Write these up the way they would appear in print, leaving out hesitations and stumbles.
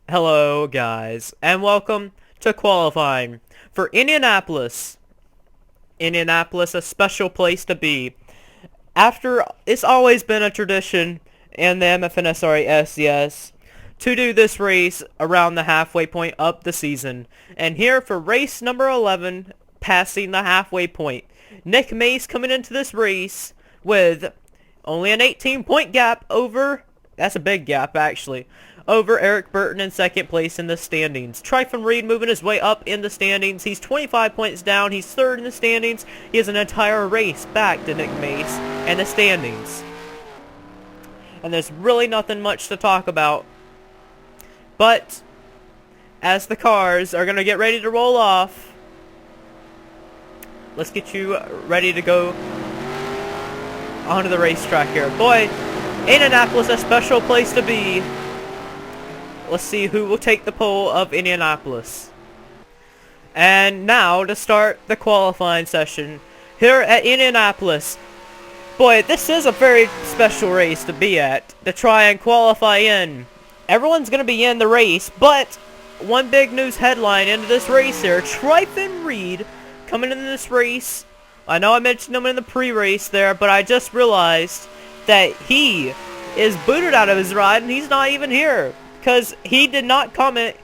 Hello guys, and welcome to qualifying for Indianapolis. Indianapolis, a special place to be. It's always been a tradition in the MFNSRA SCS to do this race around the halfway point of the season. And here for race number 11, passing the halfway point, Nick Mace coming into this race with only an 18-point gap over, that's a big gap actually, over Eric Burton in second place in the standings. Tryphon Reed moving his way up in the standings. He's 25 points down. He's third in the standings. He has an entire race back to Nick Mace and the standings. And there's really nothing much to talk about. But as the cars are going to get ready to roll off, let's get you ready to go onto the racetrack here. Boy, Indianapolis, a special place to be. Let's see who will take the pole of Indianapolis. And now to start the qualifying session here at Indianapolis. Boy, this is a very special race to be at, to try and qualify in. Everyone's going to be in the race, but one big news headline into this race here. Tryphon Reed coming into this race. I know I mentioned him in the pre-race there, but I just realized that he is booted out of his ride and he's not even here. Because he did not comment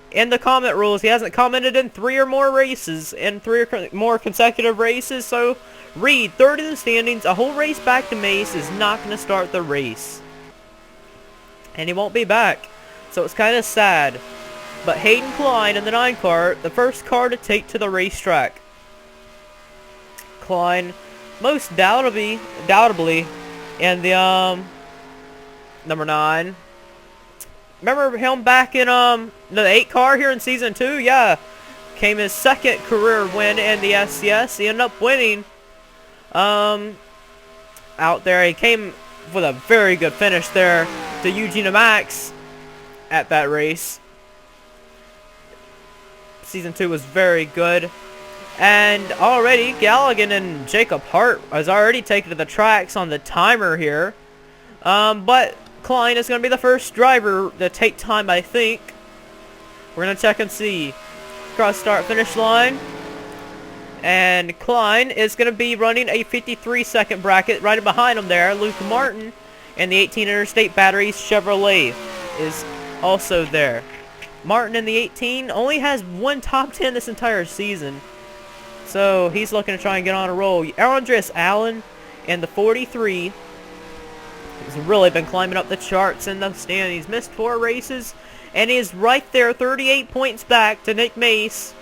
in the comment rules. He hasn't commented in 3 or more races, in 3 or more consecutive races. So Reed, third in the standings, a whole race back to Mace, is not going to start the race. And he won't be back. So it's kind of sad. But Hayden Klein in the 9 car, the first car to take to the racetrack. Klein, most doubtably in the number 9. Remember him back in the 8 car here in Season 2? Yeah. Came his second career win in the SCS. He ended up winning out there. He came with a very good finish there to Eugene Max at that race. Season 2 was very good. And already Galligan and Jacob Hart has already taken to the tracks on the timer here. But Klein is going to be the first driver to take time, I think. We're going to check and see. Cross start finish line. And Klein is going to be running a 53-second bracket right behind him there. Luke Martin and the 18 Interstate Batteries Chevrolet is also there. Martin in the 18 only has 1 top 10 this entire season. So he's looking to try and get on a roll. Andres Allen in the 43. He's really been climbing up the charts in the stand. He's missed 4 races, and he's right there, 38 points back to Nick Mace.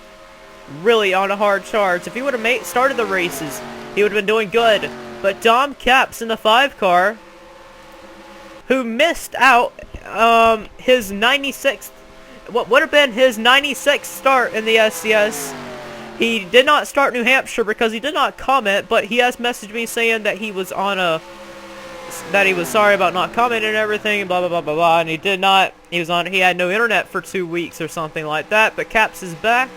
Really on a hard charge. If he would have started the races, he would have been doing good. But Dom Capps in the 5 car, who missed out his 96th, what would have been his 96th start in the SCS. He did not start New Hampshire because he did not comment, but he has messaged me saying that he was on a he was sorry about not commenting and everything, and blah blah blah blah blah, and he did not. He had no internet for 2 weeks or something like that. But Caps is back,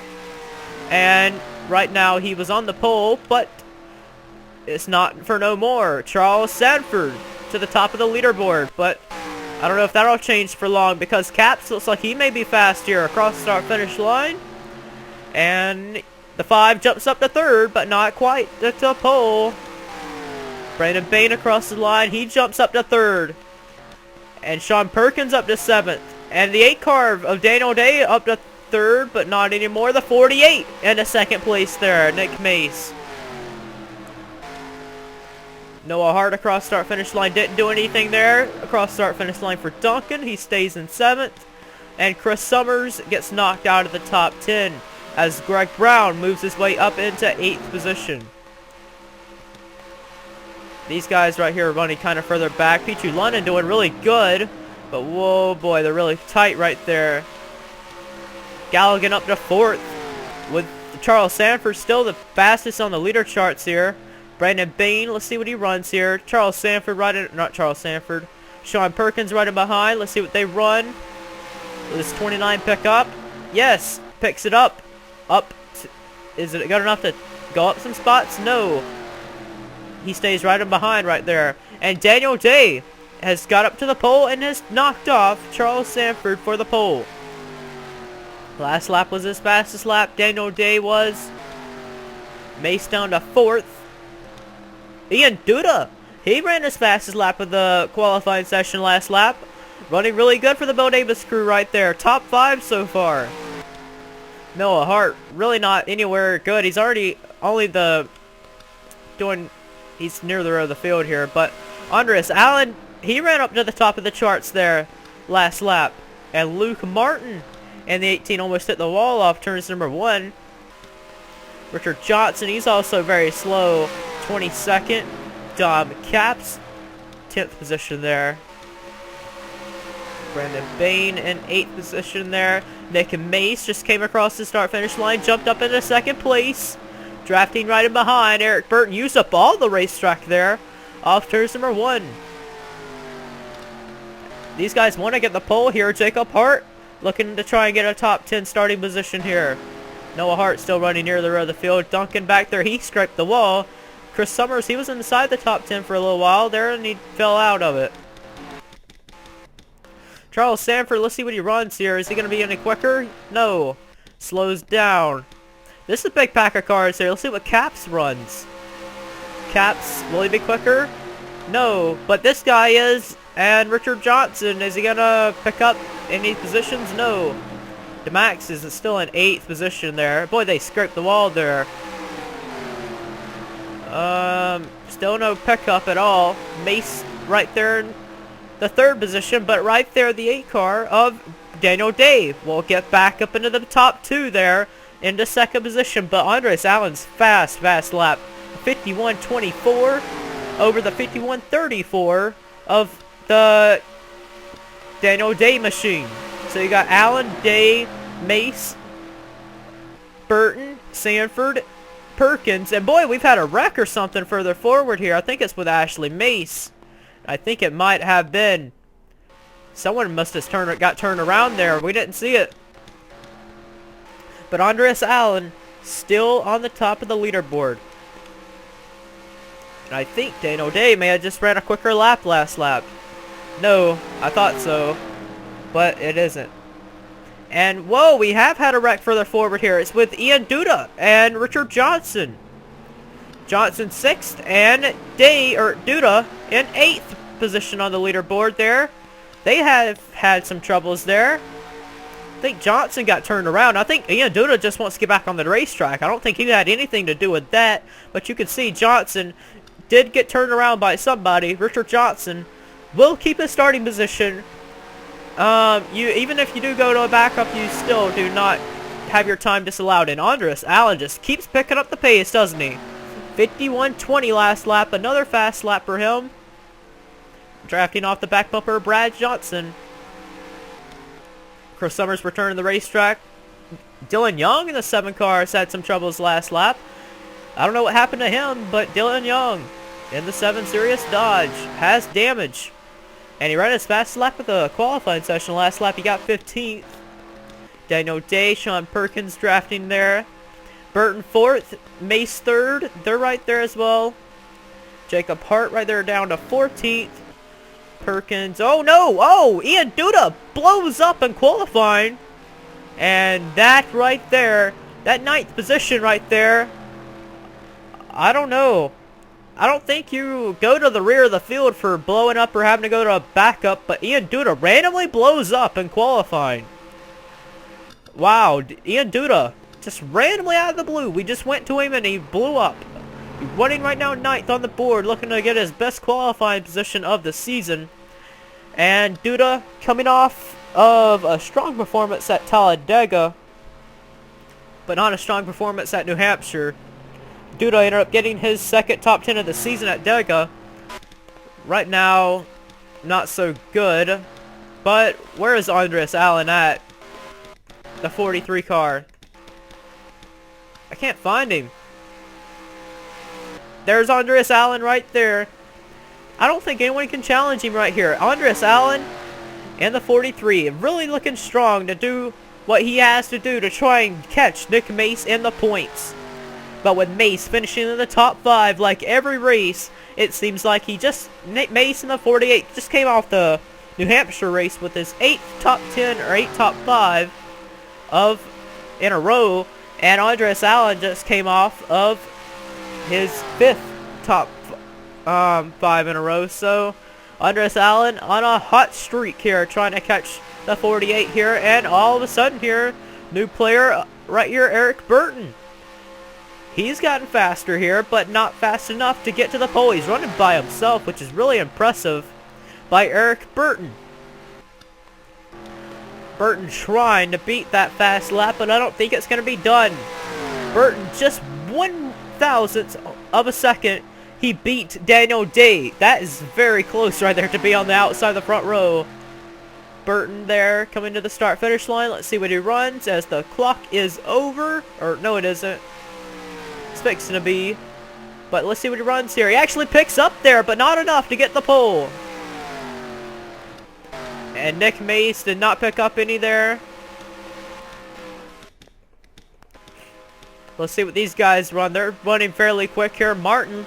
and right now he was on the pole, but it's not for no more. Charles Sanford to the top of the leaderboard, but I don't know if that'll change for long because Caps looks like he may be fast here across the start finish line, and the 5 jumps up to 3rd, but not quite to the pole. Brandon Bain across the line. He jumps up to 3rd. And Sean Perkins up to 7th. And the 8 car of Daniel Day up to 3rd, but not anymore. The 48 in the 2nd place there, Nick Mace. Noah Hart across start finish line didn't do anything there. Across start finish line for Duncan. He stays in 7th. And Chris Summers gets knocked out of the top 10 as Greg Brown moves his way up into 8th position. These guys right here are running kind of further back. Petrie London doing really good. But whoa boy, they're really tight right there. Galligan up to 4th. With Charles Sanford still the fastest on the leader charts here. Brandon Bain, let's see what he runs here. Charles Sanford not Charles Sanford. Sean Perkins right in behind. Let's see what they run. Will this 29 pick up? Yes, picks it up. Is it good enough to go up some spots? No. He stays right in behind right there. And Daniel Day has got up to the pole and has knocked off Charles Sanford for the pole. Last lap was his fastest lap. Daniel Day was. Mace down to 4th. Ian Duda, he ran his fastest lap of the qualifying session last lap. Running really good for the Bill Davis crew right there. Top 5 so far. Noah Hart, really not anywhere good. He's already he's near the road of the field here. But Andres Allen, he ran up to the top of the charts there last lap. And Luke Martin in the 18 almost hit the wall off turns number 1. Richard Johnson, he's also very slow. 22nd. Dom Capps, 10th position there. Brandon Bain in 8th position there. Nick Mace just came across the start-finish line, jumped up into 2nd place. Drafting right in behind. Eric Burton used up all the racetrack there. Off turns number 1. These guys want to get the pole here. Jacob Hart looking to try and get a top 10 starting position here. Noah Hart still running near the road of the field. Duncan back there, he scraped the wall. Chris Summers, he was inside the top 10 for a little while there, and he fell out of it. Charles Sanford, let's see what he runs here. Is he going to be any quicker? No. Slows down. This is a big pack of cars here. Let's see what Caps runs. Caps, will he be quicker? No. But this guy is. And Richard Johnson, is he going to pick up any positions? No. DeMax is still in 8th position there. Boy, they scraped the wall there. Still no pickup at all. Mace right there in the 3rd position, but right there the 8 car of Daniel Day will get back up into the top 2 there into 2nd position. But Andres Allen's fast lap. 51.24 over the 51.34 of the Daniel Day machine. So you got Allen, Day, Mace, Burton, Sanford, Perkins, and boy, we've had a wreck or something further forward here. I think it's with Ashley Mace. I think it might have been. Someone must have got turned around there. We didn't see it. But Andres Allen still on the top of the leaderboard. And I think Daniel Day may have just ran a quicker lap last lap. No, I thought so. But it isn't. And whoa, we have had a wreck further forward here. It's with Ian Duda and Richard Johnson. Johnson 6th and Duda in 8th position on the leaderboard there. They have had some troubles there. I think Johnson got turned around. I think Ian Duda just wants to get back on the racetrack. I don't think he had anything to do with that. But you can see Johnson did get turned around by somebody. Richard Johnson will keep his starting position. Even if you do go to a backup, you still do not have your time disallowed. And Andres Allen just keeps picking up the pace, doesn't he? 51.20 last lap. Another fast lap for him. Drafting off the back bumper, Brad Johnson. Chris Summers returning to the racetrack. Dylan Young in the 7 car has had some troubles last lap. I don't know what happened to him, but Dylan Young in the 7 Series Dodge has damage. And he ran his fastest lap of the qualifying session last lap. He got 15th. Daniel Day, Sean Perkins drafting there. Burton 4th. Mace 3rd. They're right there as well. Jacob Hart right there down to 14th. Perkins. Oh no! Oh! Ian Duda blows up in qualifying. And that right there, that 9th position right there, I don't know. I don't think you go to the rear of the field for blowing up or having to go to a backup, but Ian Duda randomly blows up in qualifying. Wow, Ian Duda, just randomly out of the blue. We just went to him and he blew up. He's running right now 9th on the board, looking to get his best qualifying position of the season. And Duda coming off of a strong performance at Talladega, but not a strong performance at New Hampshire. Duda ended up getting his 2nd top 10 of the season at Dega. Right now, not so good. But where is Andres Allen at? The 43 car. I can't find him. There's Andres Allen right there. I don't think anyone can challenge him right here. Andres Allen and the 43 really looking strong to do what he has to do to try and catch Nick Mace in the points. But with Mace finishing in the top 5 like every race, it seems like Nick Mace in the 48 just came off the New Hampshire race with his 8th top 10 or 8 top 5 of in a row, and Andres Allen just came off of his 5th top 5 in a row. So Andres Allen on a hot streak here, trying to catch the 48 here, and all of a sudden here, new player right here, Eric Burton. He's gotten faster here, but not fast enough to get to the pole. He's running by himself, which is really impressive by Eric Burton. Burton trying to beat that fast lap, but I don't think it's going to be done. Burton just 1/1000th of a second. He beat Daniel Day. That is very close right there to be on the outside of the front row. Burton there coming to the start-finish line. Let's see what he runs as the clock is over. Or no, it isn't. It's fixing to be. But let's see what he runs here. He actually picks up there, but not enough to get the pole. And Nick Mace did not pick up any there. Let's see what these guys run. They're running fairly quick here. Martin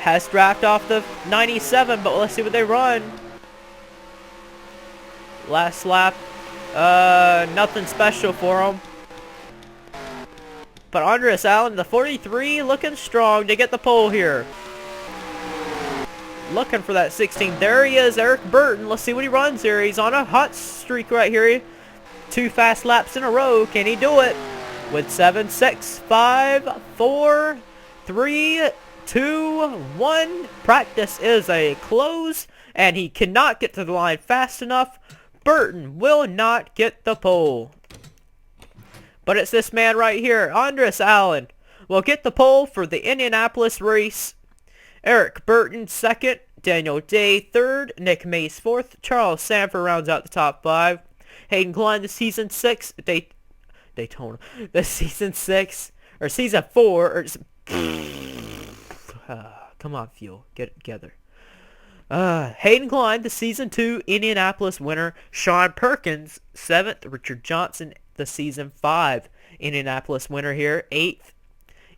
has draft off the 97, but let's see what they run. Last lap, nothing special for him. But Andres Allen, the 43, looking strong to get the pole here. Looking for that 16. There he is, Eric Burton. Let's see what he runs here. He's on a hot streak right here. 2 fast laps in a row. Can he do it? With 7, 6, 5, 4, 3, 2, 1. Practice is a close, and he cannot get to the line fast enough. Burton will not get the pole. But it's this man right here, Andres Allen, will get the pole for the Indianapolis race. Eric Burton 2nd, Daniel Day 3rd, Nick Mace 4th, Charles Sanford rounds out the top 5. Hayden Klein, the season 6, Daytona, the season 6, or season 4, or come on, Fuel, get it together. Hayden Klein, the season 2 Indianapolis winner. Sean Perkins 7th, Richard Johnson, the season 5 Indianapolis winner here. 8th,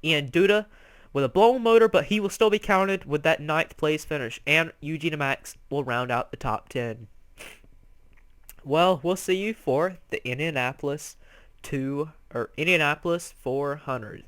Ian Duda with a blown motor, but he will still be counted with that 9th place finish. And Eugene Max will round out the top 10. Well, we'll see you for the Indianapolis 400.